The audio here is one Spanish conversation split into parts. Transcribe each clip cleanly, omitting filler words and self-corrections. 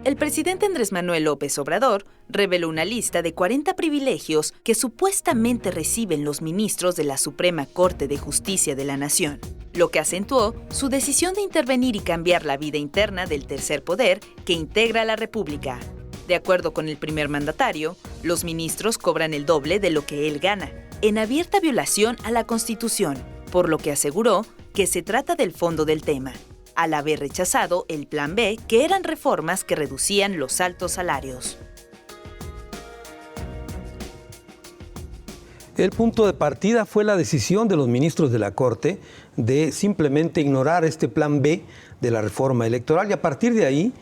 El presidente Andrés Manuel López Obrador reveló una lista de 40 privilegios que supuestamente reciben los ministros de la Suprema Corte de Justicia de la Nación, lo que acentuó su decisión de intervenir y cambiar la vida interna del tercer poder que integra la República. De acuerdo con el primer mandatario, los ministros cobran el doble de lo que él gana, en abierta violación a la Constitución, por lo que aseguró que se trata del fondo del tema, al haber rechazado el Plan B, que eran reformas que reducían los altos salarios. El punto de partida fue la decisión de los ministros de la Corte de simplemente ignorar este Plan B de la reforma electoral, y a partir de ahí,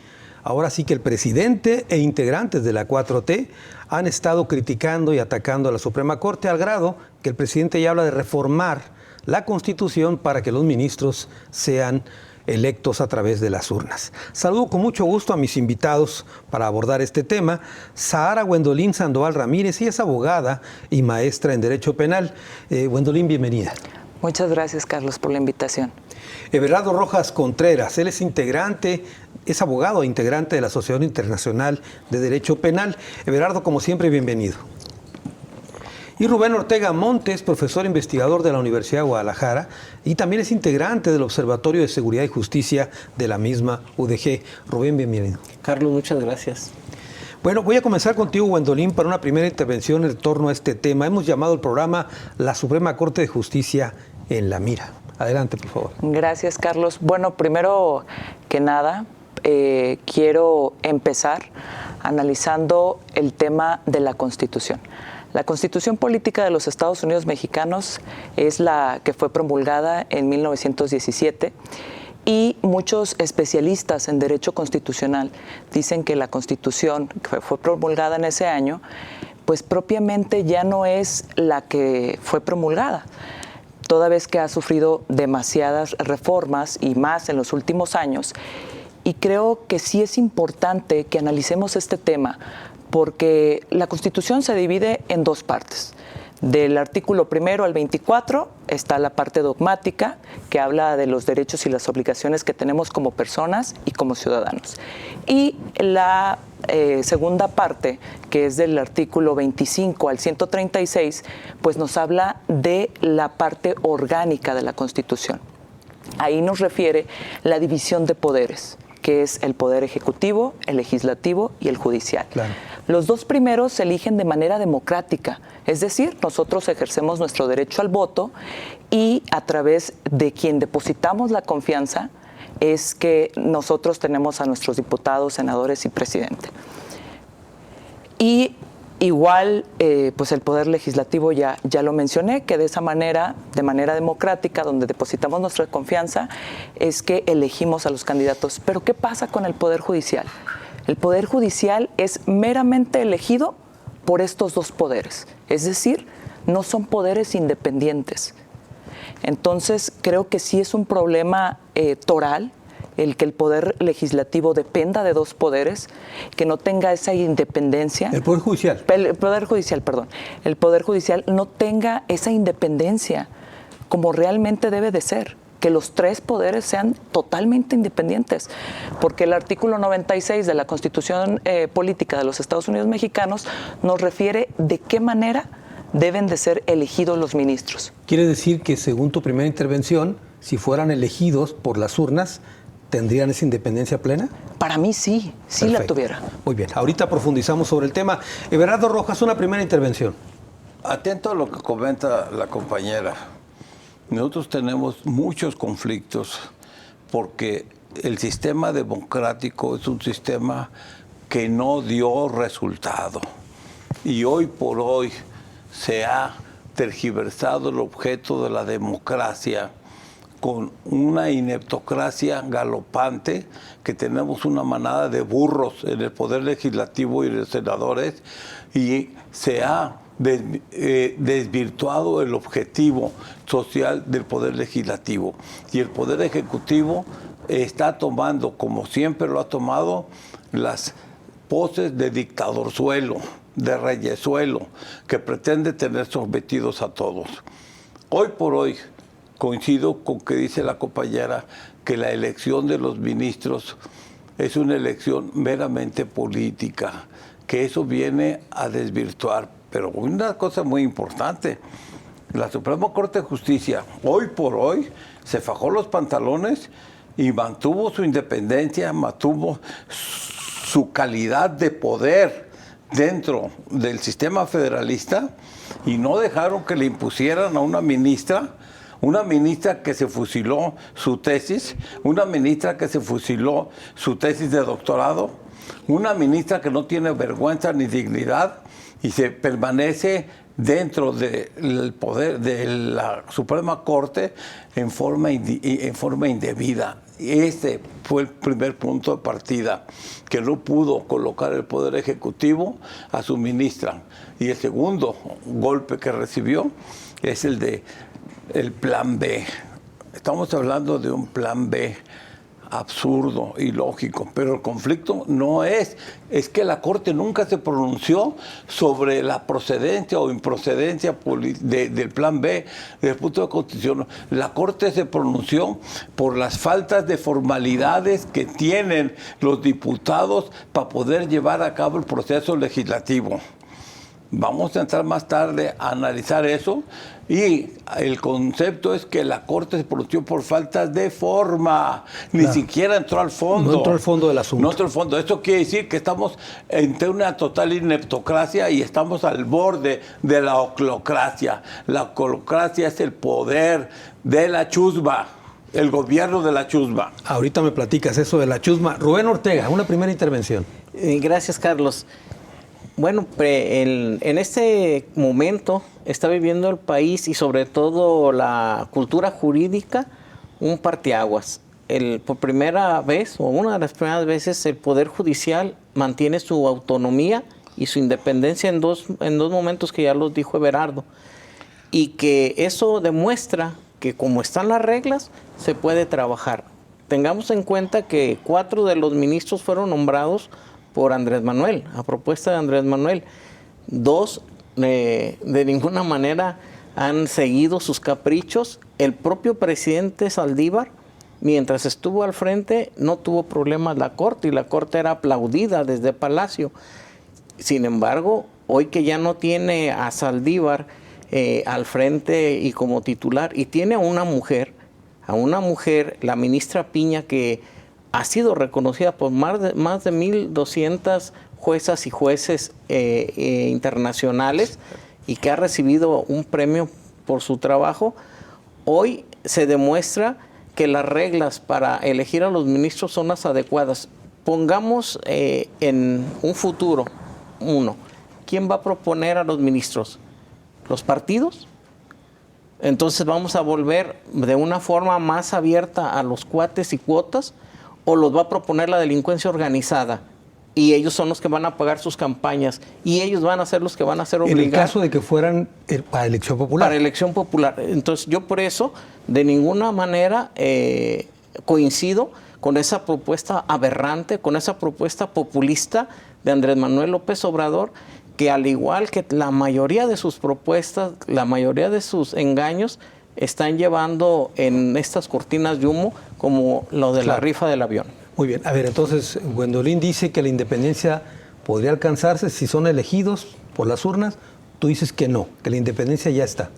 ahora sí que el presidente e integrantes de la 4T han estado criticando y atacando a la Suprema Corte, al grado que el presidente ya habla de reformar la Constitución para que los ministros sean electos a través de las urnas. Saludo con mucho gusto a mis invitados para abordar este tema. Sahara Gwendolyn Sandoval Ramírez, ella es abogada y maestra en Derecho Penal. Gwendolyn, bienvenida. Muchas gracias, Carlos, por la invitación. Everardo Rojas Contreras, él es abogado e integrante de la Asociación Internacional de Derecho Penal. Everardo, como siempre, bienvenido. Y Rubén Ortega Montes, profesor investigador de la Universidad de Guadalajara y también es integrante del Observatorio de Seguridad y Justicia de la misma UDG. Rubén, bienvenido. Carlos, muchas gracias. Bueno, voy a comenzar contigo, Gwendolyn, para una primera intervención en torno a este tema. Hemos llamado el programa La Suprema Corte de Justicia en la mira. Adelante, por favor. Gracias, Carlos. Bueno, primero que nada, quiero empezar analizando el tema de la Constitución. La Constitución Política de los Estados Unidos Mexicanos es la que fue promulgada en 1917 y muchos especialistas en derecho constitucional dicen que la Constitución que fue promulgada en ese año, pues propiamente ya no es la que fue promulgada, toda vez que ha sufrido demasiadas reformas y más en los últimos años. Y creo que sí es importante que analicemos este tema, porque la Constitución se divide en dos partes. Del artículo 1 al 24 está la parte dogmática, que habla de los derechos y las obligaciones que tenemos como personas y como ciudadanos. Y la segunda parte, que es del artículo 25 al 136, pues nos habla de la parte orgánica de la Constitución. Ahí nos refiere la división de poderes, que es el poder ejecutivo, el legislativo y el judicial. Claro. Los dos primeros se eligen de manera democrática, es decir, nosotros ejercemos nuestro derecho al voto y a través de quien depositamos la confianza es que nosotros tenemos a nuestros diputados, senadores y presidente. Y igual, pues el poder legislativo ya lo mencioné, que de esa manera, de manera democrática, donde depositamos nuestra confianza, es que elegimos a los candidatos. Pero ¿qué pasa con el poder judicial? El poder judicial es meramente elegido por estos dos poderes, es decir, no son poderes independientes. Entonces, creo que sí es un problema toral el que el poder legislativo dependa de dos poderes, que no tenga esa independencia. El Poder Judicial. El Poder Judicial, perdón. El Poder Judicial no tenga esa independencia como realmente debe de ser, que los tres poderes sean totalmente independientes, porque el artículo 96 de la Constitución Política de los Estados Unidos Mexicanos nos refiere de qué manera deben de ser elegidos los ministros. Quiere decir que, según tu primera intervención, si fueran elegidos por las urnas, ¿tendrían esa independencia plena? Para mí sí, sí. Perfecto. La tuviera. Muy bien, ahorita profundizamos sobre el tema. Everardo Rojas, una primera intervención. Atento a lo que comenta la compañera. Nosotros tenemos muchos conflictos porque el sistema democrático es un sistema que no dio resultado. Y hoy por hoy se ha tergiversado el objeto de la democracia con una ineptocracia galopante, que tenemos una manada de burros en el Poder Legislativo y de senadores, y se ha desvirtuado el objetivo social del Poder Legislativo. Y el Poder Ejecutivo está tomando, como siempre lo ha tomado, las poses de dictadorzuelo, de reyesuelo, que pretende tener sometidos a todos. Hoy por hoy, coincido con que dice la compañera, que la elección de los ministros es una elección meramente política, que eso viene a desvirtuar. Pero una cosa muy importante, la Suprema Corte de Justicia, hoy por hoy, se fajó los pantalones y mantuvo su independencia, mantuvo su calidad de poder dentro del sistema federalista y no dejaron que le impusieran a una ministra que se fusiló su tesis, una ministra que se fusiló su tesis de doctorado, una ministra que no tiene vergüenza ni dignidad y se permanece dentro del poder de la Suprema Corte en forma indebida. Este fue el primer punto de partida, que no pudo colocar el Poder Ejecutivo a su ministra. Y el segundo golpe que recibió es el de el plan B. Estamos hablando de un plan B absurdo, ilógico, pero el conflicto no es que la Corte nunca se pronunció sobre la procedencia o improcedencia del plan B desde el punto de constitución. La Corte se pronunció por las faltas de formalidades que tienen los diputados para poder llevar a cabo el proceso legislativo. Vamos a entrar más tarde a analizar eso y el concepto es que la Corte se pronunció por faltas de forma, ni siquiera entró al fondo. No entró al fondo del asunto. No entró al fondo. Esto quiere decir que estamos entre una total ineptocracia y estamos al borde de la oclocracia. La oclocracia es el poder de la chusma, el gobierno de la chusma. Ahorita me platicas eso de la chusma. Rubén Ortega, una primera intervención. Gracias, Carlos. Bueno, en este momento está viviendo el país y sobre todo la cultura jurídica un parteaguas. Por primera vez, o una de las primeras veces, el Poder Judicial mantiene su autonomía y su independencia en dos momentos que ya los dijo Everardo. Y que eso demuestra que como están las reglas, se puede trabajar. Tengamos en cuenta que 4 de los ministros fueron nombrados por Andrés Manuel, a propuesta de Andrés Manuel. 2 de ninguna manera han seguido sus caprichos. El propio presidente Saldívar, mientras estuvo al frente, no tuvo problemas la Corte, y la Corte era aplaudida desde Palacio. Sin embargo, hoy que ya no tiene a Saldívar al frente y como titular, y tiene a una mujer, la ministra Piña, que ha sido reconocida por más de 1,200 juezas y jueces internacionales y que ha recibido un premio por su trabajo. Hoy se demuestra que las reglas para elegir a los ministros son las adecuadas. Pongamos en un futuro, ¿quién va a proponer a los ministros? ¿Los partidos? Entonces vamos a volver de una forma más abierta a los cuates y cuotas, o los va a proponer la delincuencia organizada y ellos son los que van a pagar sus campañas y ellos van a ser los que van a ser obligados. En el caso de que fueran para elección popular. Para elección popular. Entonces yo por eso de ninguna manera coincido con esa propuesta aberrante, con esa propuesta populista de Andrés Manuel López Obrador, que al igual que la mayoría de sus propuestas, la mayoría de sus engaños, están llevando en estas cortinas de humo como lo de la rifa del avión. Muy bien. A ver, entonces, Gwendolyn dice que la independencia podría alcanzarse si son elegidos por las urnas. Tú dices que no, que la independencia ya está.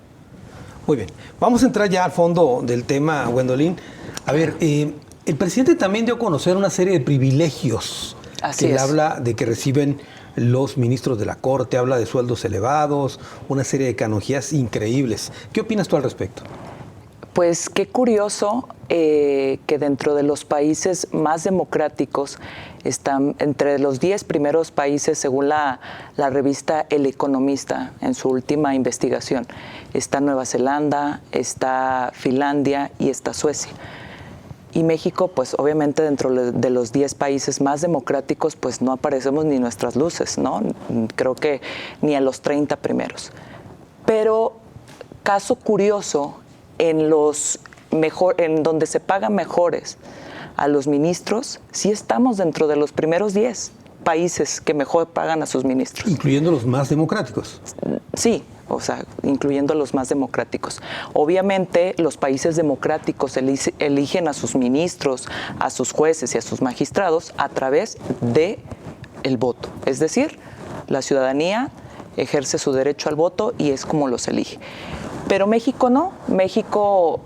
Muy bien. Vamos a entrar ya al fondo del tema, Gwendolyn. A ver, el presidente también dio a conocer una serie de privilegios. Así que es. Él habla de que reciben los ministros de la Corte, habla de sueldos elevados, una serie de canonjías increíbles. ¿Qué opinas tú al respecto? Pues qué curioso que dentro de los países más democráticos están entre los 10 primeros países, según la revista El Economista en su última investigación. Está Nueva Zelanda, está Finlandia y está Suecia. Y México, pues obviamente dentro de los 10 países más democráticos, pues no aparecemos ni nuestras luces, ¿no? Creo que ni a los 30 primeros. Pero caso curioso, en donde se pagan mejores a los ministros, sí estamos dentro de los primeros 10 países que mejor pagan a sus ministros. Incluyendo los más democráticos. Sí, o sea, incluyendo los más democráticos. Obviamente, los países democráticos eligen a sus ministros, a sus jueces y a sus magistrados a través de el voto. Es decir, la ciudadanía ejerce su derecho al voto y es como los elige. Pero México no. México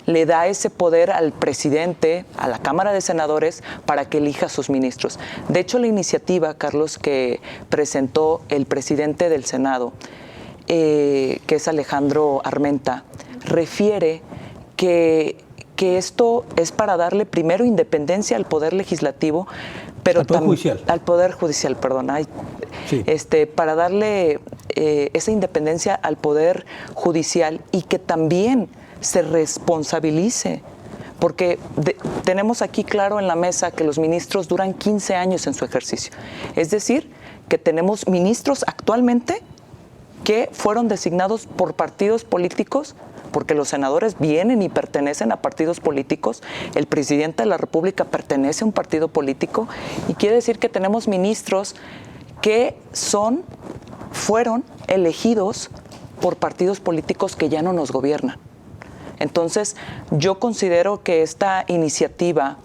le da ese poder al presidente, a la Cámara de Senadores, para que elija a sus ministros. De hecho, la iniciativa, Carlos, que presentó el presidente del Senado, que es Alejandro Armenta, refiere que esto es para darle primero independencia al Poder Legislativo, pero al Poder Judicial. Al Poder Judicial, perdón. Sí. Para darle esa independencia al Poder Judicial y que también se responsabilice. Porque tenemos aquí claro en la mesa que los ministros duran 15 años en su ejercicio. Es decir, que tenemos ministros actualmente que fueron designados por partidos políticos, porque los senadores vienen y pertenecen a partidos políticos, el presidente de la República pertenece a un partido político, y quiere decir que tenemos ministros que fueron elegidos por partidos políticos que ya no nos gobiernan. Entonces, yo considero que esta iniciativa,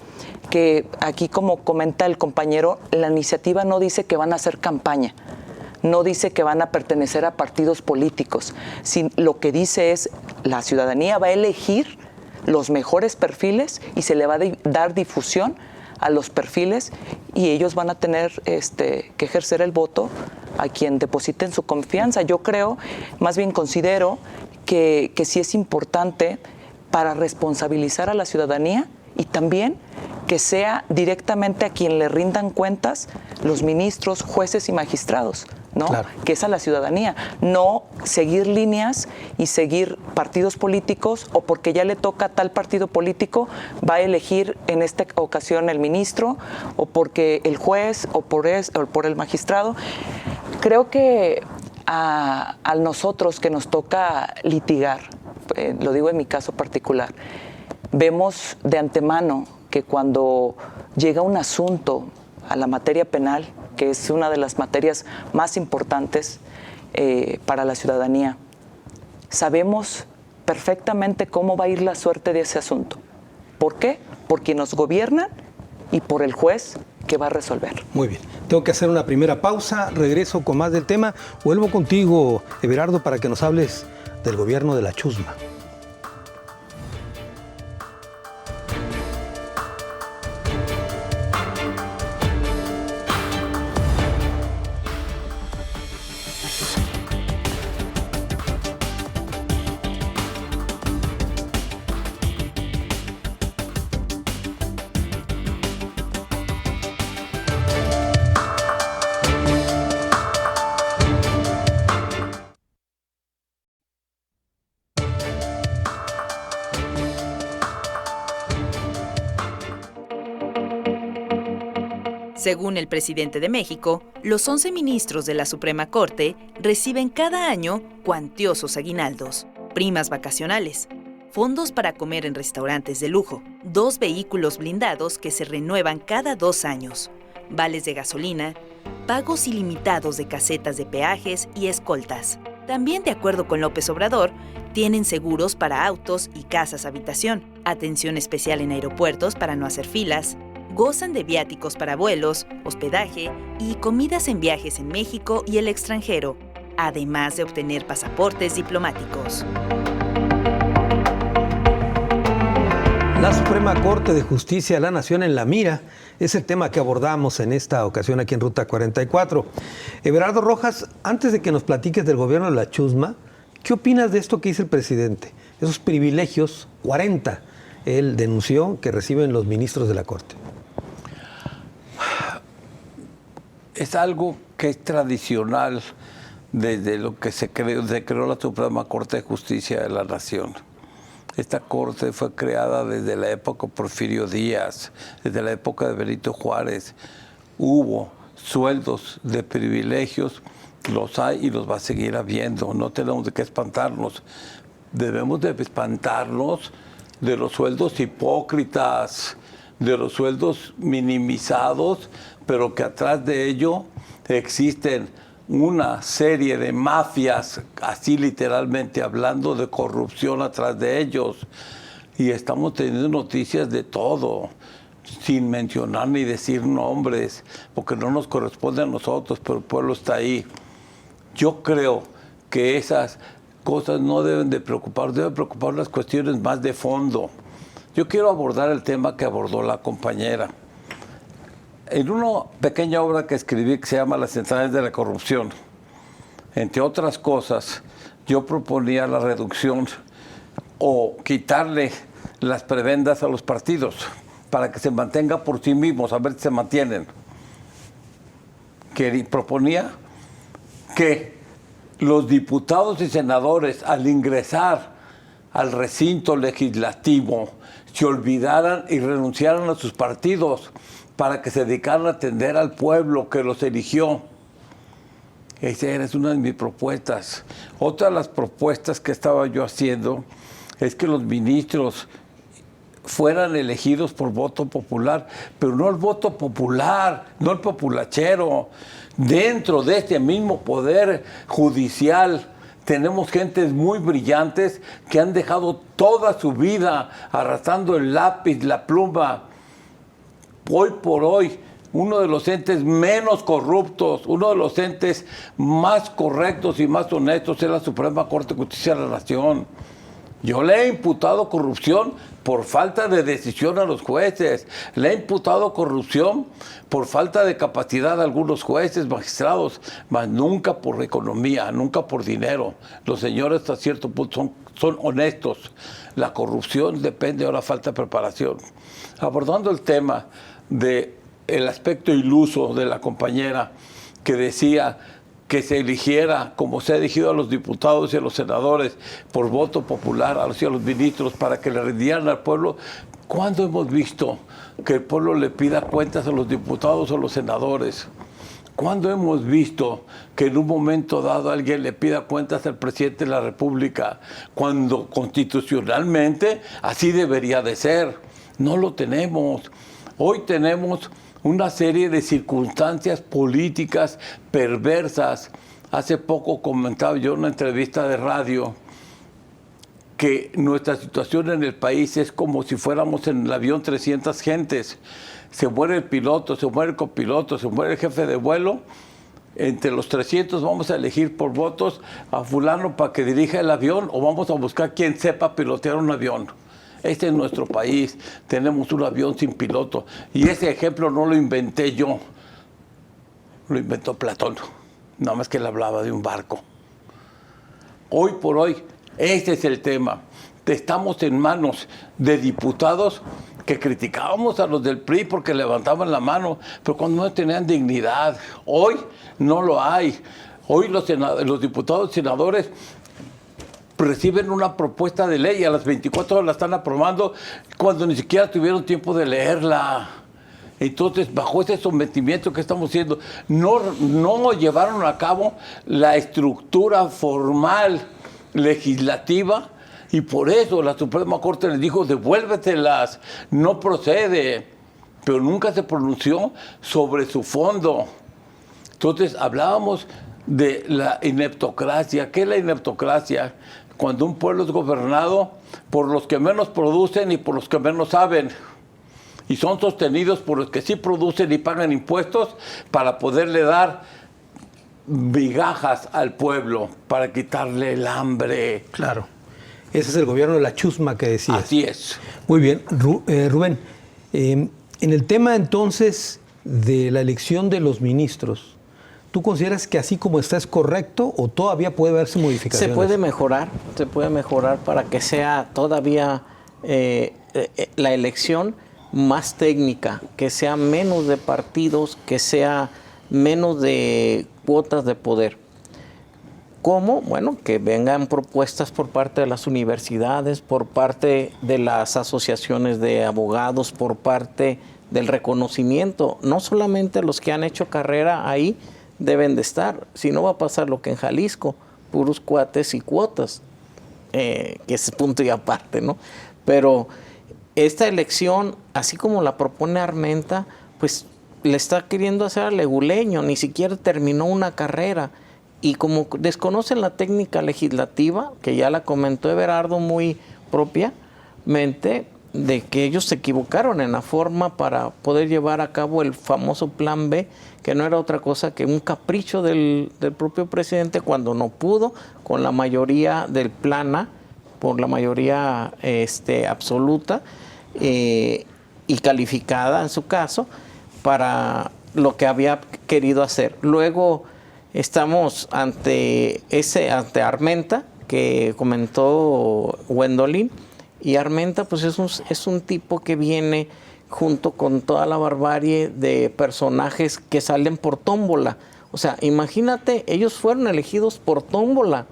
que aquí como comenta el compañero, la iniciativa no dice que van a hacer campaña, no dice que van a pertenecer a partidos políticos, lo que dice es la ciudadanía va a elegir los mejores perfiles y se le va a dar difusión a los perfiles y ellos van a tener que ejercer el voto a quien depositen su confianza. Yo creo, más bien considero que sí es importante para responsabilizar a la ciudadanía y también que sea directamente a quien le rindan cuentas los ministros, jueces y magistrados, ¿no? Claro. Que es a la ciudadanía, no seguir líneas y seguir partidos políticos, o porque ya le toca a tal partido político va a elegir en esta ocasión el ministro, o porque el juez o por el magistrado. Creo que a nosotros que nos toca litigar, lo digo en mi caso particular, vemos de antemano que cuando llega un asunto a la materia penal, que es una de las materias más importantes para la ciudadanía, sabemos perfectamente cómo va a ir la suerte de ese asunto. ¿Por qué? Por quien nos gobierna y por el juez que va a resolver. Muy bien. Tengo que hacer una primera pausa, regreso con más del tema. Vuelvo contigo, Everardo, para que nos hables del gobierno de la chusma. Según el presidente de México, los 11 ministros de la Suprema Corte reciben cada año cuantiosos aguinaldos, primas vacacionales, fondos para comer en restaurantes de lujo, 2 vehículos blindados que se renuevan cada 2 años, vales de gasolina, pagos ilimitados de casetas de peajes y escoltas. También, de acuerdo con López Obrador, tienen seguros para autos y casas habitación, atención especial en aeropuertos para no hacer filas, gozan de viáticos para vuelos, hospedaje y comidas en viajes en México y el extranjero, además de obtener pasaportes diplomáticos. La Suprema Corte de Justicia de la Nación en la mira es el tema que abordamos en esta ocasión aquí en Ruta 44. Everardo Rojas, antes de que nos platiques del gobierno de la chusma, ¿qué opinas de esto que dice el presidente? Esos privilegios, 40, él denunció que reciben los ministros de la Corte. Es algo que es tradicional desde lo que se creó la Suprema Corte de Justicia de la Nación. Esta corte fue creada desde la época de Porfirio Díaz, desde la época de Benito Juárez. Hubo sueldos de privilegios, los hay y los va a seguir habiendo. No tenemos de qué espantarnos. Debemos de espantarnos de los sueldos hipócritas, de los sueldos minimizados, pero que atrás de ello existen una serie de mafias, así literalmente hablando, de corrupción atrás de ellos. Y estamos teniendo noticias de todo, sin mencionar ni decir nombres, porque no nos corresponde a nosotros, pero el pueblo está ahí. Yo creo que esas cosas no deben de preocupar, deben preocupar las cuestiones más de fondo. Yo quiero abordar el tema que abordó la compañera. En una pequeña obra que escribí que se llama Las Entrañas de la Corrupción, entre otras cosas, yo proponía la reducción o quitarle las prebendas a los partidos para que se mantenga por sí mismos, a ver si se mantienen. Que proponía que los diputados y senadores, al ingresar al recinto legislativo, se olvidaran y renunciaran a sus partidos para que se dedicaran a atender al pueblo que los eligió. Esa era una de mis propuestas. Otra de las propuestas que estaba yo haciendo es que los ministros fueran elegidos por voto popular, pero no el voto popular, no el populachero. Dentro de este mismo poder judicial tenemos gentes muy brillantes que han dejado toda su vida arrastrando el lápiz, la pluma. Hoy por hoy, uno de los entes menos corruptos, uno de los entes más correctos y más honestos es la Suprema Corte de Justicia de la Nación. Yo le he imputado corrupción por falta de decisión a los jueces, le he imputado corrupción por falta de capacidad a algunos jueces, magistrados, mas nunca por economía, nunca por dinero. Los señores hasta cierto punto son honestos. La corrupción depende de la falta de preparación. Abordando el tema del aspecto iluso de la compañera que decía que se eligiera, como se ha elegido a los diputados y a los senadores, por voto popular, a los ministros, para que le rindieran al pueblo. ¿Cuándo hemos visto que el pueblo le pida cuentas a los diputados o a los senadores? ¿Cuándo hemos visto que en un momento dado alguien le pida cuentas al presidente de la República? Cuando constitucionalmente así debería de ser. No lo tenemos. Hoy tenemos una serie de circunstancias políticas perversas. Hace poco comentaba yo en una entrevista de radio que nuestra situación en el país es como si fuéramos en el avión 300 gentes. Se muere el piloto, se muere el copiloto, se muere el jefe de vuelo. Entre los 300 vamos a elegir por votos a fulano para que dirija el avión o vamos a buscar quien sepa pilotear un avión. Este es nuestro país, tenemos un avión sin piloto. Y ese ejemplo no lo inventé yo, lo inventó Platón, nada más que él hablaba de un barco. Hoy por hoy, este es el tema. Estamos en manos de diputados que criticábamos a los del PRI porque levantaban la mano, pero cuando no tenían dignidad. Hoy no lo hay. Hoy los diputados y senadores reciben una propuesta de ley y a las 24 horas la están aprobando cuando ni siquiera tuvieron tiempo de leerla. Entonces, bajo ese sometimiento que estamos haciendo, no llevaron a cabo la estructura formal legislativa y por eso la Suprema Corte les dijo, devuélvetelas, no procede, pero nunca se pronunció sobre su fondo. Entonces, hablábamos de la ineptocracia. ¿Qué es la ineptocracia? Cuando un pueblo es gobernado por los que menos producen y por los que menos saben. Y son sostenidos por los que sí producen y pagan impuestos para poderle dar migajas al pueblo, para quitarle el hambre. Claro. Ese es el gobierno de la chusma que decías. Así es. Muy bien. Rubén, en el tema entonces de la elección de los ministros, ¿tú consideras que así como está es correcto o todavía puede haberse modificaciones? Se puede mejorar para que sea todavía la elección más técnica, que sea menos de partidos, que sea menos de cuotas de poder. ¿Cómo? Bueno, que vengan propuestas por parte de las universidades, por parte de las asociaciones de abogados, por parte del reconocimiento, no solamente los que han hecho carrera ahí deben de estar, si no va a pasar lo que en Jalisco, puros cuates y cuotas, que es punto y aparte, ¿no? Pero esta elección, así como la propone Armenta, pues le está queriendo hacer al leguleño, ni siquiera terminó una carrera. Y como desconocen la técnica legislativa, que ya la comentó Everardo muy propiamente, de que ellos se equivocaron en la forma para poder llevar a cabo el famoso Plan B, que no era otra cosa que un capricho del propio presidente cuando no pudo, con la mayoría del Plan A, por la mayoría absoluta y calificada en su caso, para lo que había querido hacer. Luego estamos ante Armenta, que comentó Gwendolyn, y Armenta pues es un tipo que viene junto con toda la barbarie de personajes que salen por tómbola. O sea, imagínate, ellos fueron elegidos por tómbola.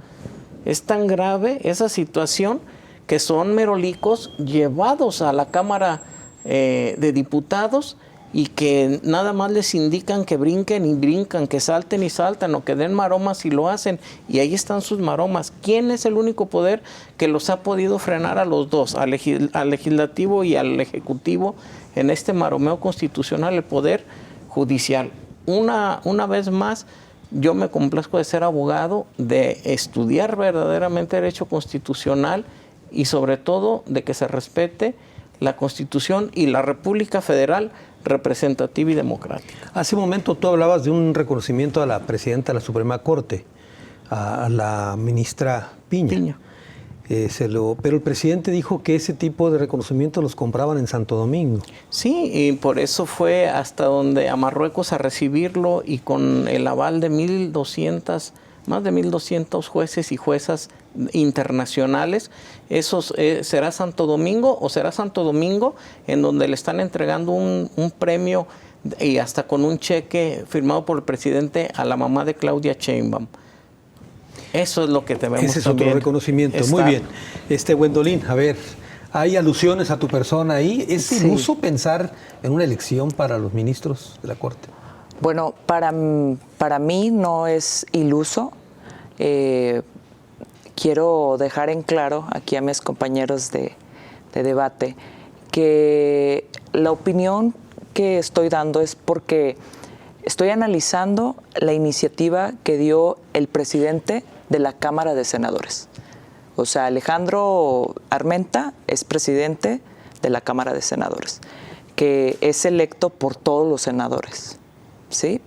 Es tan grave esa situación que son merolicos llevados a la Cámara de Diputados y que nada más les indican que brinquen y brincan, que salten y saltan o que den maromas y lo hacen. Y ahí están sus maromas. ¿Quién es el único poder que los ha podido frenar a los dos, al legislativo y al ejecutivo, en este maromeo constitucional? El poder judicial. Una vez más, yo me complazco de ser abogado, de estudiar verdaderamente derecho constitucional y sobre todo de que se respete la Constitución y la República Federal representativa y democrática. Hace un momento tú hablabas de un reconocimiento a la presidenta de la Suprema Corte, a la ministra Piña. Pero el presidente dijo que ese tipo de reconocimientos los compraban en Santo Domingo. Sí, y por eso fue hasta donde a Marruecos a recibirlo y con el aval de más de 1.200 jueces y juezas internacionales. Eso será Santo Domingo en donde le están entregando un premio y hasta con un cheque firmado por el presidente a la mamá de Claudia Sheinbaum. Eso es lo que debemos. Ese es otro reconocimiento. Muy bien. Gwendolyn, a ver, hay alusiones a tu persona ahí. ¿Es iluso pensar en una elección para los ministros de la Corte? Bueno, para mí no es iluso. Quiero dejar en claro aquí a mis compañeros de debate que la opinión que estoy dando es porque estoy analizando la iniciativa que dio el presidente de la Cámara de Senadores. O sea, Alejandro Armenta es presidente de la Cámara de Senadores, que es electo por todos los senadores, ¿sí?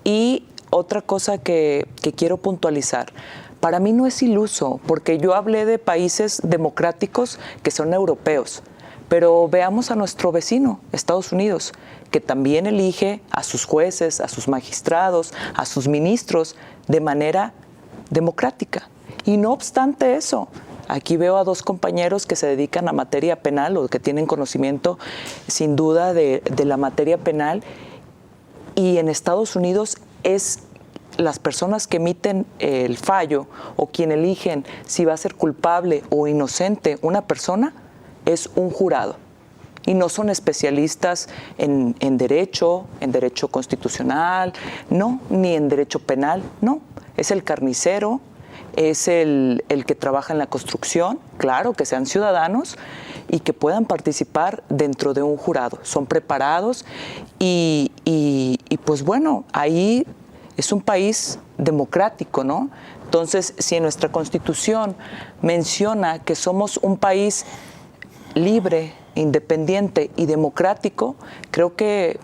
Y otra cosa que quiero puntualizar, para mí no es iluso, porque yo hablé de países democráticos que son europeos, pero veamos a nuestro vecino, Estados Unidos, que también elige a sus jueces, a sus magistrados, a sus ministros de manera democrática. Y no obstante eso, aquí veo a dos compañeros que se dedican a materia penal o que tienen conocimiento sin duda de la materia penal, y en Estados Unidos es las personas que emiten el fallo o quien eligen si va a ser culpable o inocente una persona es un jurado. Y no son especialistas en derecho constitucional, no, ni en derecho penal, no. Es el carnicero, es el que trabaja en la construcción, claro, que sean ciudadanos y que puedan participar dentro de un jurado. Son preparados y pues bueno, ahí es un país democrático, ¿no? Entonces, si en nuestra Constitución menciona que somos un país libre, independiente y democrático, creo que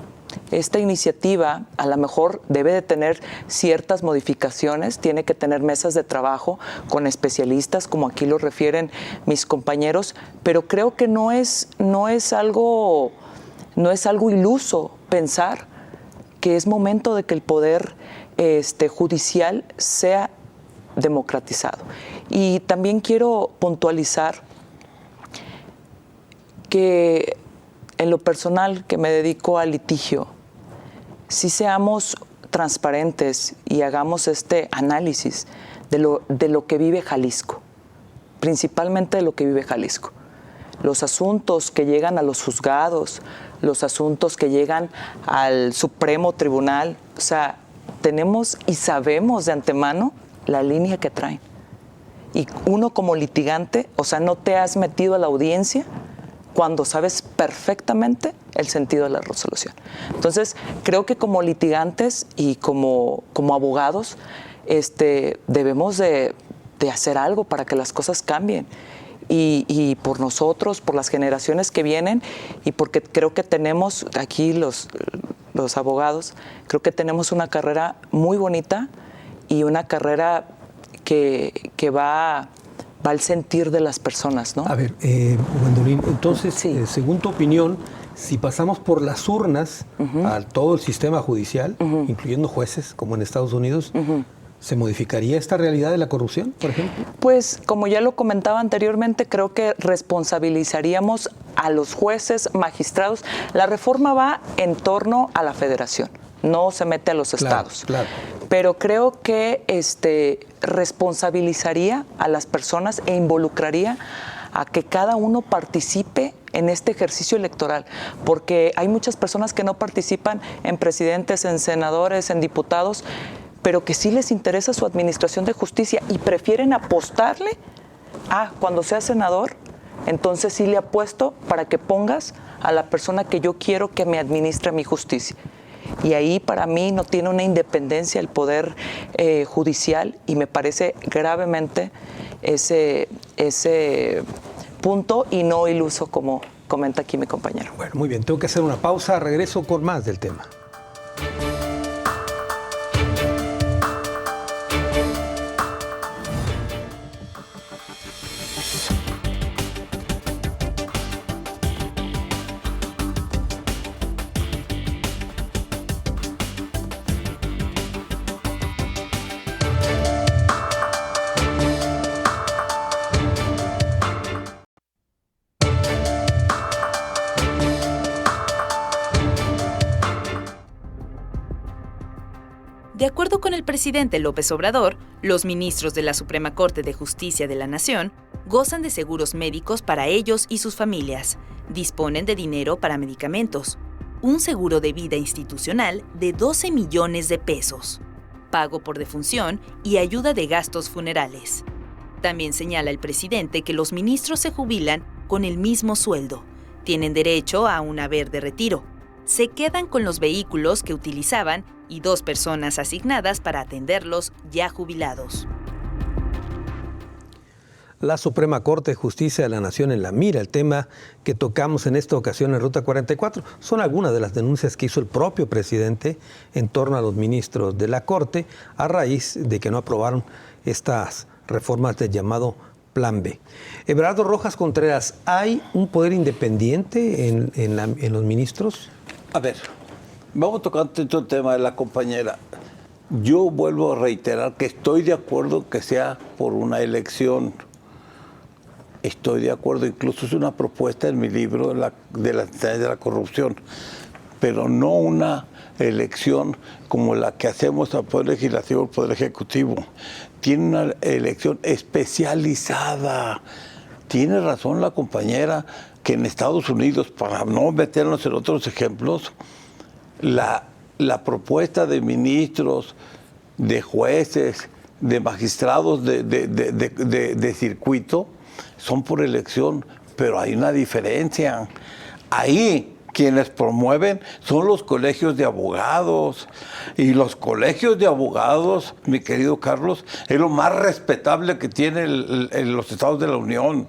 esta iniciativa a lo mejor debe de tener ciertas modificaciones, tiene que tener mesas de trabajo con especialistas, como aquí lo refieren mis compañeros, pero creo que no es algo iluso pensar que es momento de que el poder judicial sea democratizado. Y también quiero puntualizar que en lo personal, que me dedico al litigio, sí seamos transparentes y hagamos este análisis de lo que vive Jalisco, principalmente de lo que vive Jalisco. Los asuntos que llegan a los juzgados, los asuntos que llegan al Supremo Tribunal, o sea, tenemos y sabemos de antemano la línea que traen. Y uno como litigante, o sea, no te has metido a la audiencia cuando sabes perfectamente el sentido de la resolución. Entonces, creo que como litigantes y como abogados, debemos de hacer algo para que las cosas cambien. Y por nosotros, por las generaciones que vienen, y porque creo que tenemos aquí los abogados, creo que tenemos una carrera muy bonita y una carrera que va al sentir de las personas, ¿no? A ver, Gwendolyn, entonces, Sí. según tu opinión, si pasamos por las urnas a todo el sistema judicial, incluyendo jueces, como en Estados Unidos, ¿se modificaría esta realidad de la corrupción, por ejemplo? Pues, como ya lo comentaba anteriormente, creo que responsabilizaríamos a los jueces, magistrados. La reforma va en torno a la federación, no se mete a los estados. Claro. Pero creo que responsabilizaría a las personas e involucraría a que cada uno participe en este ejercicio electoral, porque hay muchas personas que no participan en presidentes, en senadores, en diputados, pero que sí les interesa su administración de justicia y prefieren apostarle cuando sea senador, entonces sí le apuesto para que pongas a la persona que yo quiero que me administre mi justicia. Y ahí para mí no tiene una independencia el poder judicial, y me parece gravemente ese punto y no iluso como comenta aquí mi compañero. Bueno, muy bien, tengo que hacer una pausa, regreso con más del tema. De acuerdo con el presidente López Obrador, los ministros de la Suprema Corte de Justicia de la Nación gozan de seguros médicos para ellos y sus familias, disponen de dinero para medicamentos, un seguro de vida institucional de 12 millones de pesos, pago por defunción y ayuda de gastos funerales. También señala el presidente que los ministros se jubilan con el mismo sueldo, tienen derecho a un haber de retiro, se quedan con los vehículos que utilizaban y 2 personas asignadas para atenderlos ya jubilados. La Suprema Corte de Justicia de la Nación en la mira, el tema que tocamos en esta ocasión en Ruta 44, son algunas de las denuncias que hizo el propio presidente en torno a los ministros de la Corte a raíz de que no aprobaron estas reformas del llamado Plan B. Everardo Rojas Contreras, ¿hay un poder independiente en los ministros? A ver, vamos tocando el tema de la compañera. Yo vuelvo a reiterar que estoy de acuerdo que sea por una elección. Estoy de acuerdo, incluso es una propuesta en mi libro de la corrupción, pero no una elección como la que hacemos al Poder Legislativo, al Poder Ejecutivo. Tiene una elección especializada. Tiene razón la compañera que en Estados Unidos, para no meternos en otros ejemplos, la propuesta de ministros, de jueces, de magistrados de circuito son por elección, pero hay una diferencia. Ahí quienes promueven son los colegios de abogados, y los colegios de abogados, mi querido Carlos, es lo más respetable que tiene los estados de la Unión.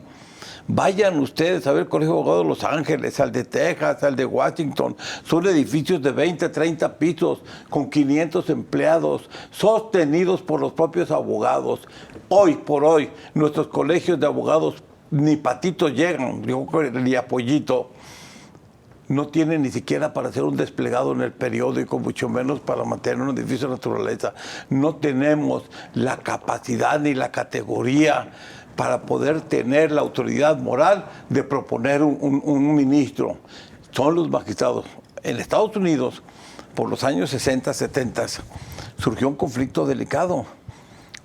Vayan ustedes a ver el Colegio de Abogados de Los Ángeles, al de Texas, al de Washington. Son edificios de 20, 30 pisos, con 500 empleados, sostenidos por los propios abogados. Hoy por hoy, nuestros colegios de abogados ni patitos llegan, ni a pollito. No tienen ni siquiera para hacer un desplegado en el periódico, mucho menos para mantener un edificio de naturaleza. No tenemos la capacidad ni la categoría para poder tener la autoridad moral de proponer un ministro. Son los magistrados. En Estados Unidos, por los años 60, 70, surgió un conflicto delicado.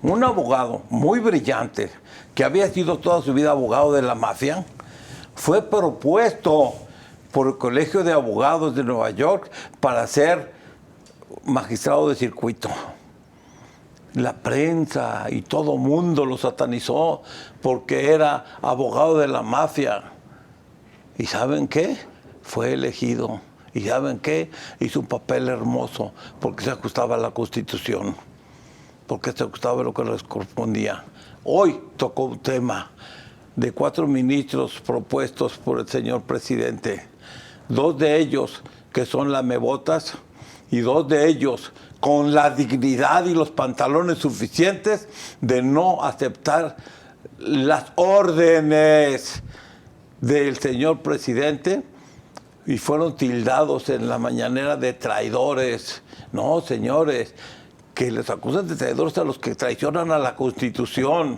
Un abogado muy brillante, que había sido toda su vida abogado de la mafia, fue propuesto por el Colegio de Abogados de Nueva York para ser magistrado de circuito. La prensa y todo mundo lo satanizó porque era abogado de la mafia. ¿Y saben qué? fue elegido. ¿Y saben qué? Hizo un papel hermoso porque se ajustaba a la Constitución, porque se ajustaba a lo que les correspondía. Hoy tocó un tema de 4 ministros propuestos por el señor presidente. 2 de ellos que son lamebotas y 2 de ellos con la dignidad y los pantalones suficientes de no aceptar las órdenes del señor presidente y fueron tildados en la mañanera de traidores. No, señores, que les acusan de traidores a los que traicionan a la Constitución.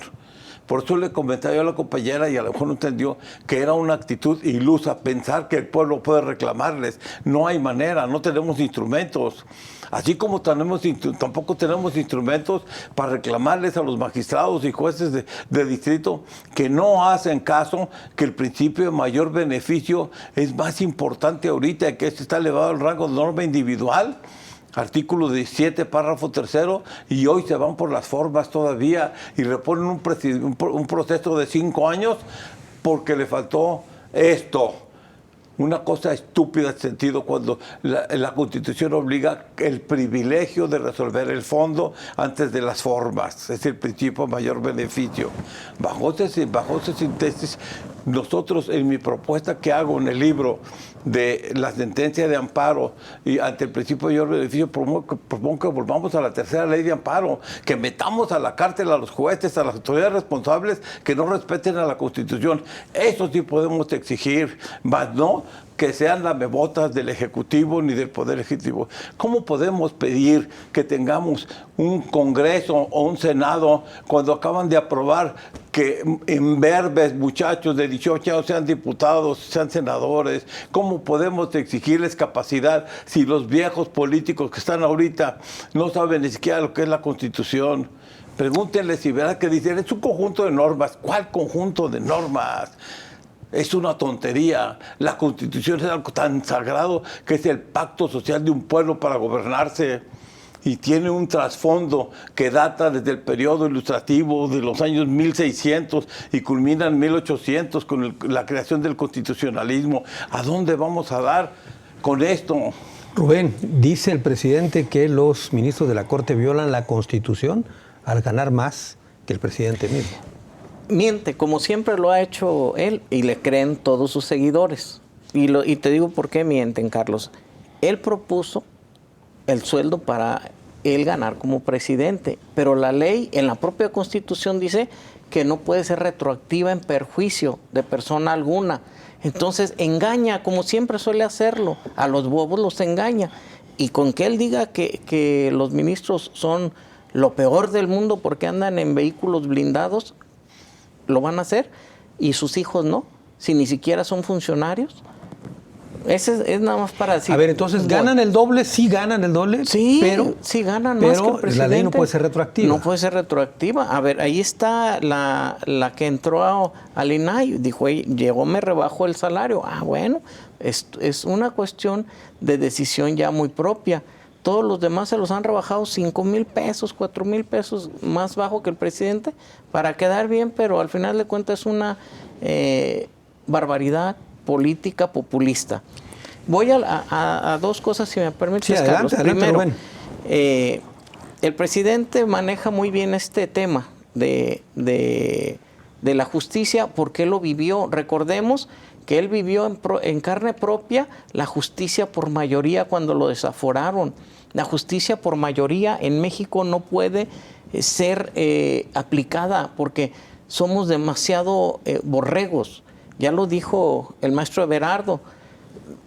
Por eso le comentaba yo a la compañera, y a lo mejor no entendió, que era una actitud ilusa pensar que el pueblo puede reclamarles. No hay manera, no tenemos instrumentos. Así como tampoco tenemos instrumentos para reclamarles a los magistrados y jueces de distrito que no hacen caso, que el principio de mayor beneficio es más importante ahorita, que está elevado al rango de norma individual. Artículo 17, párrafo 3, y hoy se van por las formas todavía y reponen un proceso de 5 años porque le faltó esto. Una cosa estúpida en sentido cuando la Constitución obliga el privilegio de resolver el fondo antes de las formas. Es el principio de mayor beneficio. Bajo esa síntesis, nosotros en mi propuesta que hago en el libro de la sentencia de amparo y ante el principio de mayor beneficio, propongo que volvamos a la tercera ley de amparo, que metamos a la cárcel a los jueces, a las autoridades responsables que no respeten a la Constitución. Eso sí podemos exigir, más no que sean lamebotas del Ejecutivo ni del Poder Ejecutivo. ¿Cómo podemos pedir que tengamos un Congreso o un Senado cuando acaban de aprobar que imberbes muchachos de 18 años sean diputados, sean senadores? ¿Cómo podemos exigirles capacidad si los viejos políticos que están ahorita no saben ni siquiera lo que es la Constitución? Pregúntenles si verán que dicen, es un conjunto de normas. ¿Cuál conjunto de normas? Es una tontería. La Constitución es algo tan sagrado que es el pacto social de un pueblo para gobernarse. Y tiene un trasfondo que data desde el periodo ilustrativo de los años 1600 y culmina en 1800 con la creación del constitucionalismo. ¿A dónde vamos a dar con esto? Rubén, dice el presidente que los ministros de la Corte violan la Constitución al ganar más que el presidente mismo. Miente, como siempre lo ha hecho él, y le creen todos sus seguidores. Y te digo por qué mienten, Carlos. Él propuso el sueldo para él ganar como presidente, pero la ley en la propia Constitución dice que no puede ser retroactiva en perjuicio de persona alguna. Entonces engaña, como siempre suele hacerlo, a los bobos los engaña. Y con que él diga que los ministros son lo peor del mundo porque andan en vehículos blindados, lo van a hacer, y sus hijos no, si ni siquiera son funcionarios. Ese es nada más para decir. A ver, entonces, ¿ganan el doble? Sí ganan el doble, sí, pero sí ganan más que el presidente. La ley no puede ser retroactiva. No puede ser retroactiva. A ver, ahí está la que entró al INAI, dijo, llegó, me rebajó el salario. Ah, bueno, es una cuestión de decisión ya muy propia. Todos los demás se los han rebajado 5,000 pesos, 4,000 pesos más bajo que el presidente para quedar bien, pero al final de cuentas es una barbaridad política populista. Voy a 2 cosas, si me permites, sí, Carlos. Adelante, Primero, bueno. El presidente maneja muy bien este tema de la justicia porque él lo vivió. Recordemos que él vivió en carne propia la justicia por mayoría cuando lo desaforaron. La justicia por mayoría en México no puede ser aplicada porque somos demasiado borregos. Ya lo dijo el maestro Everardo.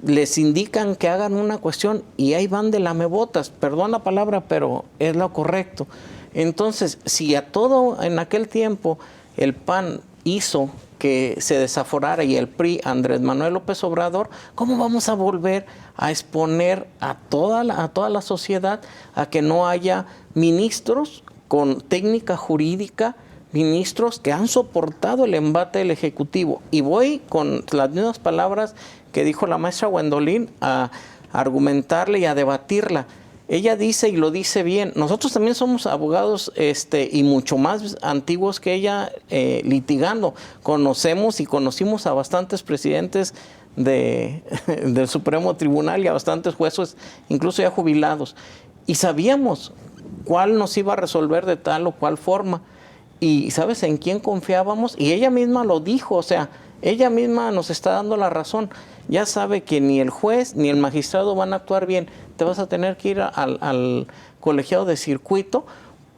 Les indican que hagan una cuestión y ahí van de lamebotas. Perdón la palabra, pero es lo correcto. Entonces, si a todo en aquel tiempo el PAN hizo que se desaforara y el PRI, Andrés Manuel López Obrador, ¿cómo vamos a volver a exponer a toda la sociedad a que no haya ministros con técnica jurídica, ministros que han soportado el embate del Ejecutivo? Y voy con las mismas palabras que dijo la maestra Gwendolyn a argumentarle y a debatirla. Ella dice, y lo dice bien, nosotros también somos abogados y mucho más antiguos que ella litigando. Conocemos y conocimos a bastantes presidentes del Supremo Tribunal y a bastantes jueces, incluso ya jubilados. Y sabíamos cuál nos iba a resolver de tal o cual forma. Y ¿sabes en quién confiábamos? Y ella misma lo dijo, o sea, ella misma nos está dando la razón. Ya sabe que ni el juez ni el magistrado van a actuar bien. Te vas a tener que ir al colegiado de circuito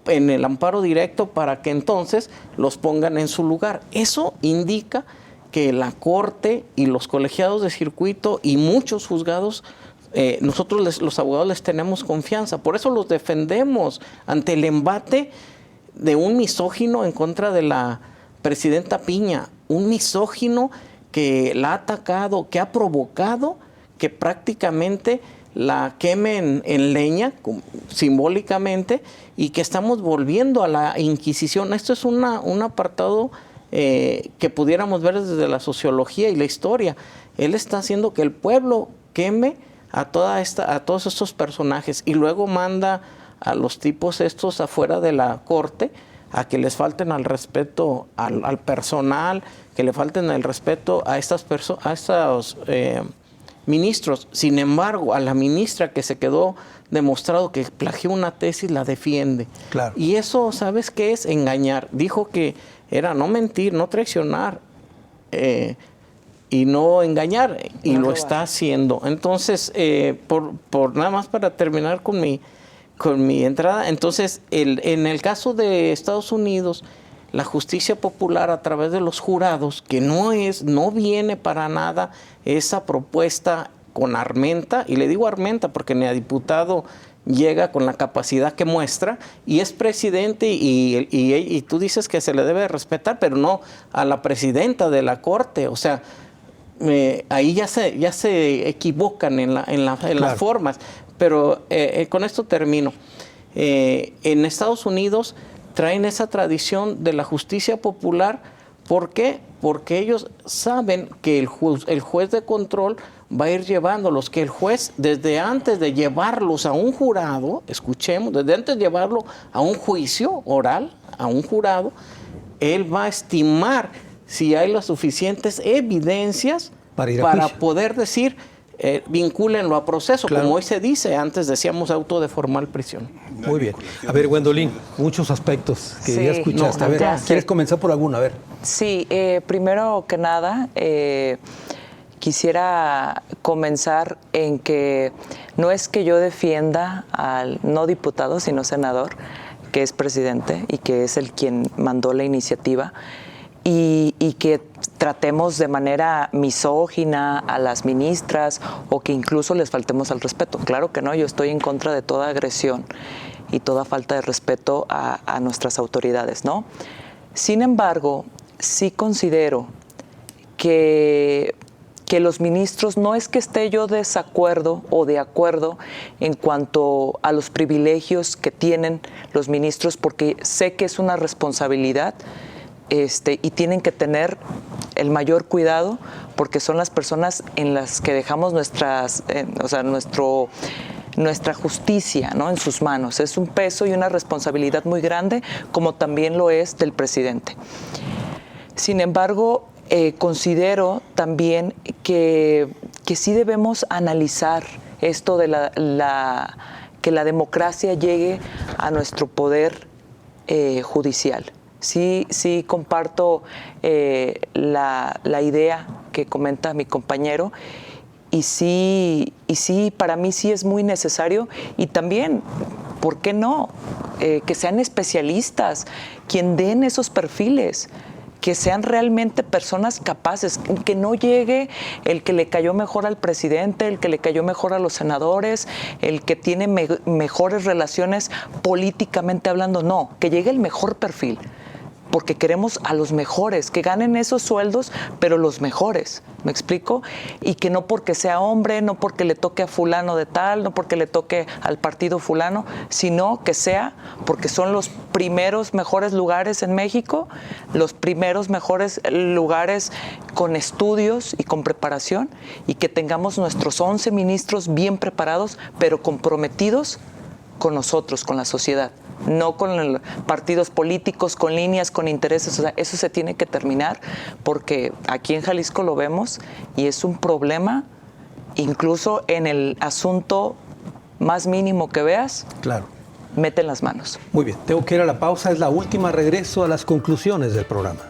en el amparo directo para que entonces los pongan en su lugar. Eso indica que la Corte y los colegiados de circuito y muchos juzgados, nosotros los abogados les tenemos confianza. Por eso los defendemos ante el embate de un misógino en contra de la presidenta Piña, un misógino que la ha atacado, que ha provocado que prácticamente la quemen en leña, simbólicamente, y que estamos volviendo a la Inquisición. Esto es un apartado que pudiéramos ver desde la sociología y la historia. Él está haciendo que el pueblo queme a todos estos personajes y luego manda a los tipos estos afuera de la corte a que les falten al respeto al personal, que le falten el respeto a estos ministros. Sin embargo, a la ministra que se quedó demostrado que plagió una tesis, la defiende. Claro. Y eso, ¿sabes qué es? Engañar. Dijo que era no mentir, no traicionar y no engañar, y no lo robar. Está haciendo. Entonces, por nada más para terminar con mi entrada, entonces, en el caso de Estados Unidos, la justicia popular a través de los jurados, que no viene para nada esa propuesta con Armenta, y le digo Armenta porque ni a diputado llega con la capacidad que muestra, y es presidente, y tú dices que se le debe respetar, pero no a la presidenta de la Corte. O sea, ahí ya se equivocan en las formas. Pero con esto termino. En Estados Unidos traen esa tradición de la justicia popular. ¿Por qué? Porque ellos saben que el juez de control va a ir llevándolos, que el juez, desde antes de llevarlos a un jurado, escuchemos, desde antes de llevarlo a un juicio oral, a un jurado, él va a estimar si hay las suficientes evidencias para poder decir, vincúlenlo a proceso, claro. Como hoy se dice, antes decíamos auto de formal prisión. Muy bien. A ver, Gwendolyn, muchos aspectos que ya escuchaste. A ver, ¿quieres comenzar por alguno? A ver. Sí, primero que nada, quisiera comenzar en que no es que yo defienda al no diputado, sino senador, que es presidente y que es el quien mandó la iniciativa, y que tratemos de manera misógina a las ministras o que incluso les faltemos al respeto. Claro que no, yo estoy en contra de toda agresión y toda falta de respeto a nuestras autoridades, ¿no? Sin embargo, sí considero que los ministros, no es que esté yo desacuerdo o de acuerdo en cuanto a los privilegios que tienen los ministros, porque sé que es una responsabilidad y tienen que tener el mayor cuidado porque son las personas en las que dejamos nuestra justicia, ¿no?, en sus manos. Es un peso y una responsabilidad muy grande, como también lo es del presidente. Sin embargo, considero también que sí debemos analizar esto de que la democracia llegue a nuestro poder judicial. Sí comparto la idea que comenta mi compañero y sí, para mí sí es muy necesario, y también, ¿por qué no? Que sean especialistas quien den esos perfiles, que sean realmente personas capaces, que no llegue el que le cayó mejor al presidente, el que le cayó mejor a los senadores, el que tiene mejores relaciones políticamente hablando. No, que llegue el mejor perfil, porque queremos a los mejores, que ganen esos sueldos, pero los mejores, ¿me explico? Y que no porque sea hombre, no porque le toque a fulano de tal, no porque le toque al partido fulano, sino que sea porque son los primeros mejores lugares en México, los primeros mejores lugares con estudios y con preparación, y que tengamos nuestros 11 ministros bien preparados, pero comprometidos con nosotros, con la sociedad. no con partidos políticos, con líneas, con intereses. O sea, eso se tiene que terminar porque aquí en Jalisco lo vemos y es un problema incluso en el asunto más mínimo que veas. Claro. Meten las manos. Muy bien, tengo que ir a la pausa, es la última, regreso a las conclusiones del programa.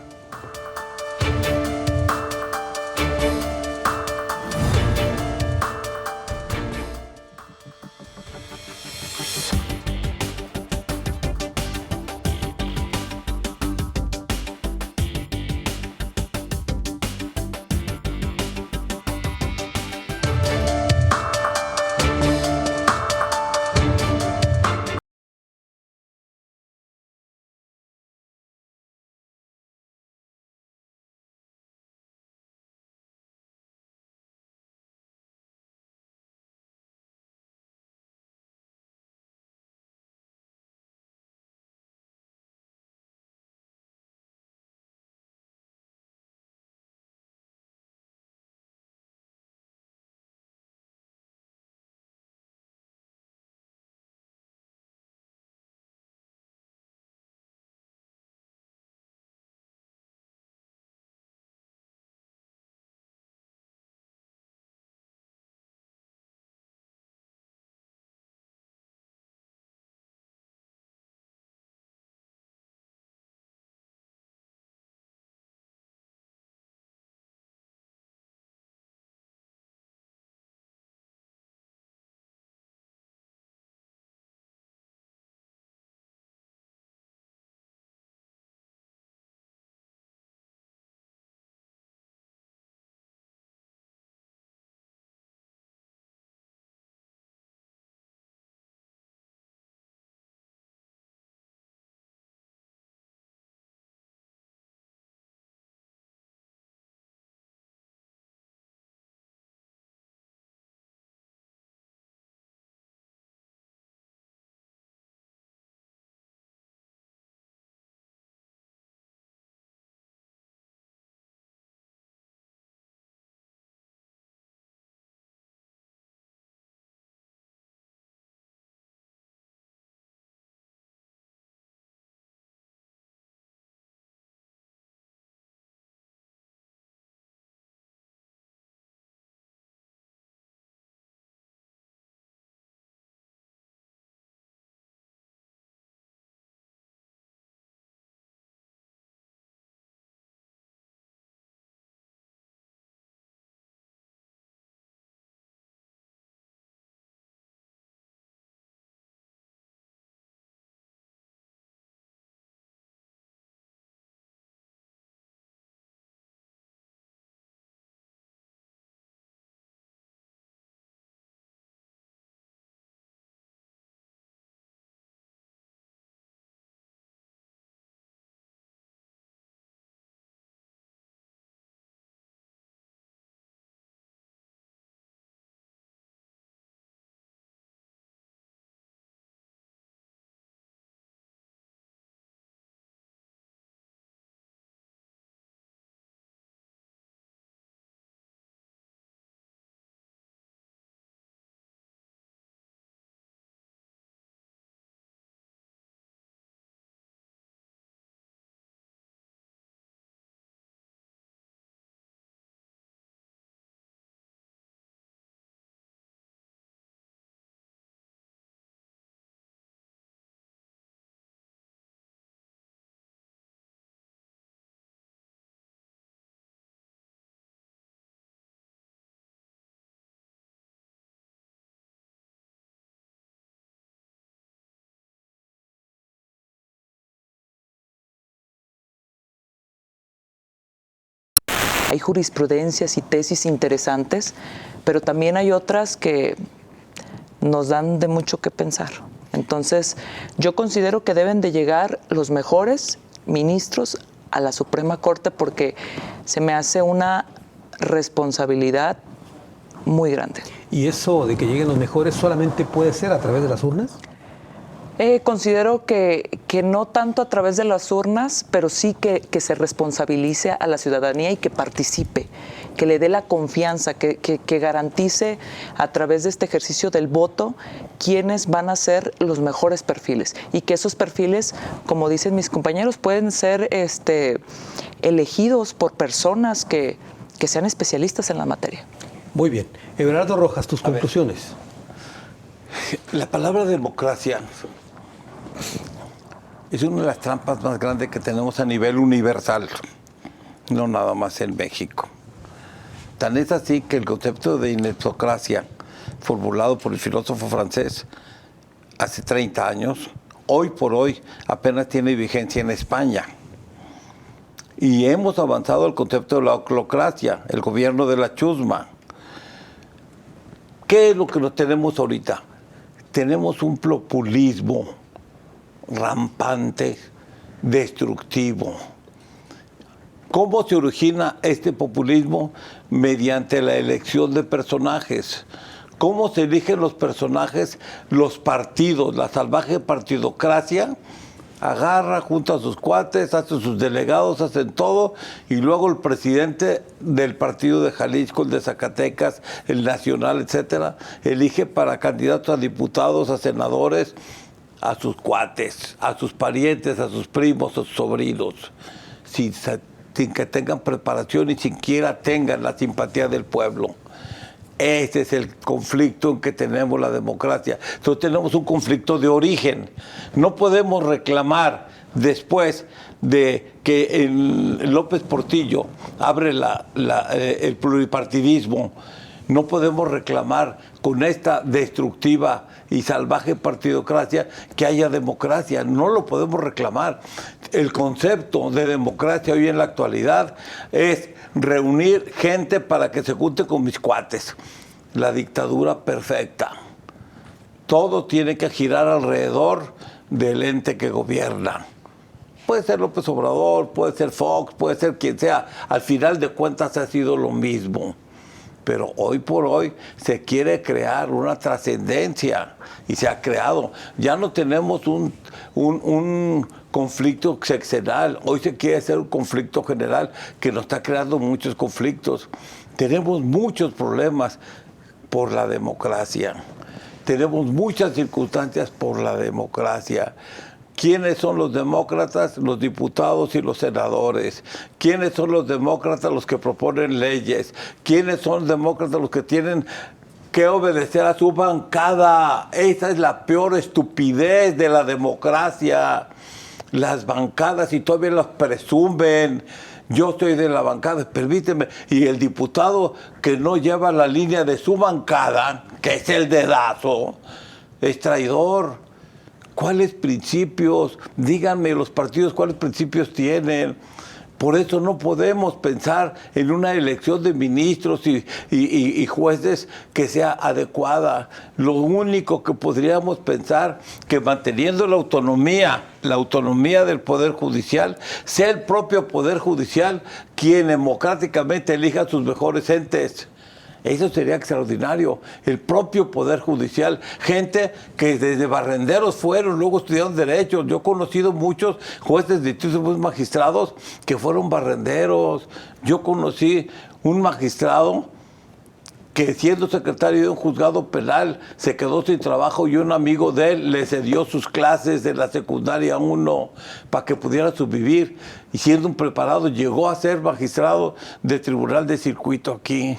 Hay jurisprudencias y tesis interesantes, pero también hay otras que nos dan de mucho que pensar. Entonces, yo considero que deben de llegar los mejores ministros a la Suprema Corte porque se me hace una responsabilidad muy grande. ¿Y eso de que lleguen los mejores solamente puede ser a través de las urnas? Considero que no tanto a través de las urnas, pero sí que se responsabilice a la ciudadanía y que participe, que le dé la confianza, que garantice a través de este ejercicio del voto quiénes van a ser los mejores perfiles y que esos perfiles, como dicen mis compañeros, pueden ser elegidos por personas que sean especialistas en la materia. Muy bien. Everardo Rojas, tus conclusiones. La palabra democracia es una de las trampas más grandes que tenemos a nivel universal, no nada más en México. Tan es así que el concepto de ineptocracia, formulado por el filósofo francés hace 30 años, hoy por hoy apenas tiene vigencia en España. Y hemos avanzado al concepto de la oclocracia, el gobierno de la chusma. ¿Qué es lo que tenemos ahorita? Tenemos un populismo rampante, destructivo. ¿Cómo se origina este populismo? Mediante la elección de personajes. ¿Cómo se eligen los personajes? Los partidos, la salvaje partidocracia agarra, junta a sus cuates, hace sus delegados, hacen todo, y luego el presidente del partido de Jalisco, el de Zacatecas, el nacional, etcétera, elige para candidatos a diputados, a senadores, a sus cuates, a sus parientes, a sus primos, a sus sobrinos, sin que tengan preparación y siquiera tengan la simpatía del pueblo. Ese es el conflicto en que tenemos la democracia. Entonces tenemos un conflicto de origen. No podemos reclamar después de que López Portillo abre el pluripartidismo. No podemos reclamar con esta destructiva y salvaje partidocracia que haya democracia. No lo podemos reclamar. El concepto de democracia hoy en la actualidad es reunir gente para que se junte con mis cuates. La dictadura perfecta. Todo tiene que girar alrededor del ente que gobierna. Puede ser López Obrador, puede ser Fox, puede ser quien sea. Al final de cuentas ha sido lo mismo. Pero hoy por hoy se quiere crear una trascendencia y se ha creado. Ya no tenemos un conflicto sexenal, hoy se quiere hacer un conflicto general que nos está creando muchos conflictos. Tenemos muchos problemas por la democracia. Tenemos muchas circunstancias por la democracia. ¿Quiénes son los demócratas? Los diputados y los senadores. ¿Quiénes son los demócratas? Los que proponen leyes. ¿Quiénes son los demócratas? Los que tienen que obedecer a su bancada. Esa es la peor estupidez de la democracia. Las bancadas, y todavía las presumen. Yo estoy de la bancada, permíteme. Y el diputado que no lleva la línea de su bancada, que es el dedazo, es traidor. ¿Cuáles principios? Díganme los partidos cuáles principios tienen. Por eso no podemos pensar en una elección de ministros y jueces que sea adecuada. Lo único que podríamos pensar que manteniendo la autonomía del Poder Judicial, sea el propio Poder Judicial quien democráticamente elija a sus mejores entes. Eso sería extraordinario. El propio Poder Judicial, gente que desde barrenderos fueron, luego estudiaron Derecho. Yo he conocido muchos jueces de distritos, muchos magistrados que fueron barrenderos. Yo conocí un magistrado que siendo secretario de un juzgado penal se quedó sin trabajo y un amigo de él le cedió sus clases de la secundaria 1 para que pudiera subsistir. Y siendo un preparado llegó a ser magistrado de tribunal de circuito aquí.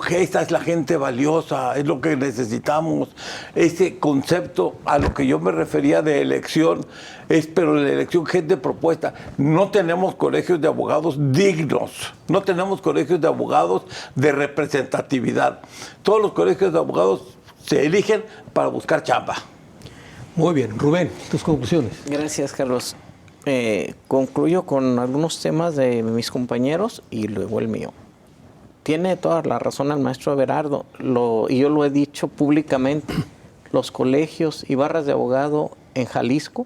Esta es la gente valiosa, es lo que necesitamos. Ese concepto a lo que yo me refería de elección, pero la elección gente propuesta. No tenemos colegios de abogados dignos, no tenemos colegios de abogados de representatividad. Todos los colegios de abogados se eligen para buscar chamba. Muy bien. Rubén, tus conclusiones. Gracias, Carlos. Concluyo con algunos temas de mis compañeros y luego el mío. Tiene toda la razón el maestro Everardo, y yo lo he dicho públicamente, los colegios y barras de abogado en Jalisco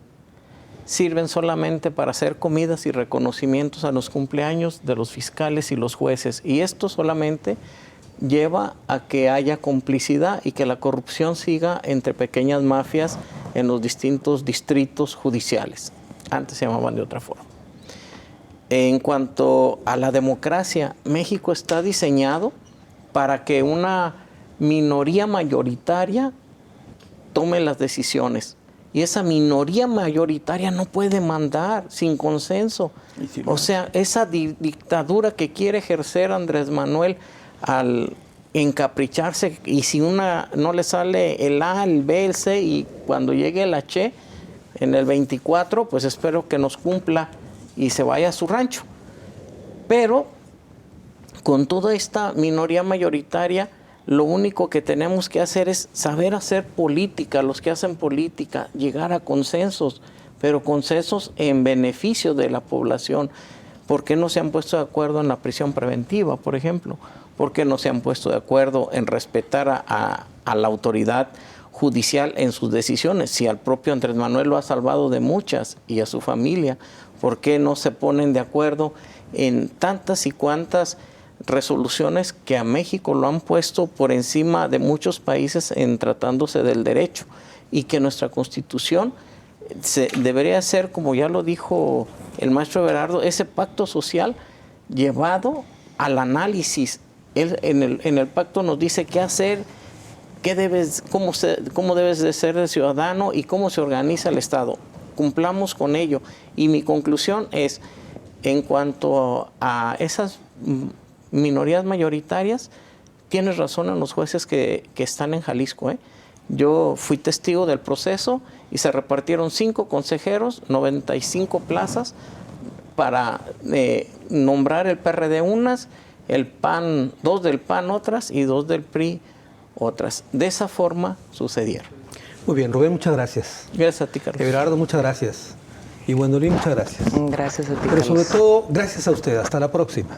sirven solamente para hacer comidas y reconocimientos a los cumpleaños de los fiscales y los jueces, y esto solamente lleva a que haya complicidad y que la corrupción siga entre pequeñas mafias en los distintos distritos judiciales. Antes se llamaban de otra forma. En cuanto a la democracia, México está diseñado para que una minoría mayoritaria tome las decisiones. Y esa minoría mayoritaria no puede mandar sin consenso. O sea, esa dictadura que quiere ejercer Andrés Manuel al encapricharse, y si una no le sale el A, el B, el C, y cuando llegue el H, en el 24, pues espero que nos cumpla y se vaya a su rancho. Pero con toda esta minoría mayoritaria, lo único que tenemos que hacer es saber hacer política, los que hacen política, llegar a consensos, pero consensos en beneficio de la población. ¿Por qué no se han puesto de acuerdo en la prisión preventiva, por ejemplo? ¿Por qué no se han puesto de acuerdo en respetar a la autoridad judicial en sus decisiones? Si al propio Andrés Manuel lo ha salvado de muchas y a su familia, ¿por qué no se ponen de acuerdo en tantas y cuantas resoluciones que a México lo han puesto por encima de muchos países en tratándose del derecho? Y que nuestra Constitución debería ser, como ya lo dijo el maestro Everardo, ese pacto social llevado al análisis. Él, en el pacto nos dice qué hacer, cómo debes de ser de ciudadano y cómo se organiza el Estado. Cumplamos con ello. Y mi conclusión es, en cuanto a esas minorías mayoritarias, tienes razón en los jueces que están en Jalisco, ¿eh? Yo fui testigo del proceso y se repartieron 5 consejeros, 95 plazas para nombrar el PRD unas, el PAN, 2 del PAN otras y 2 del PRI otras. De esa forma sucedieron. Muy bien, Rubén, muchas gracias. Gracias a ti, Carlos. Everardo, muchas gracias. Y Gwendolyn, muchas gracias. Gracias a ti, Pero sobre Carlos. todo, gracias a usted. Hasta la próxima.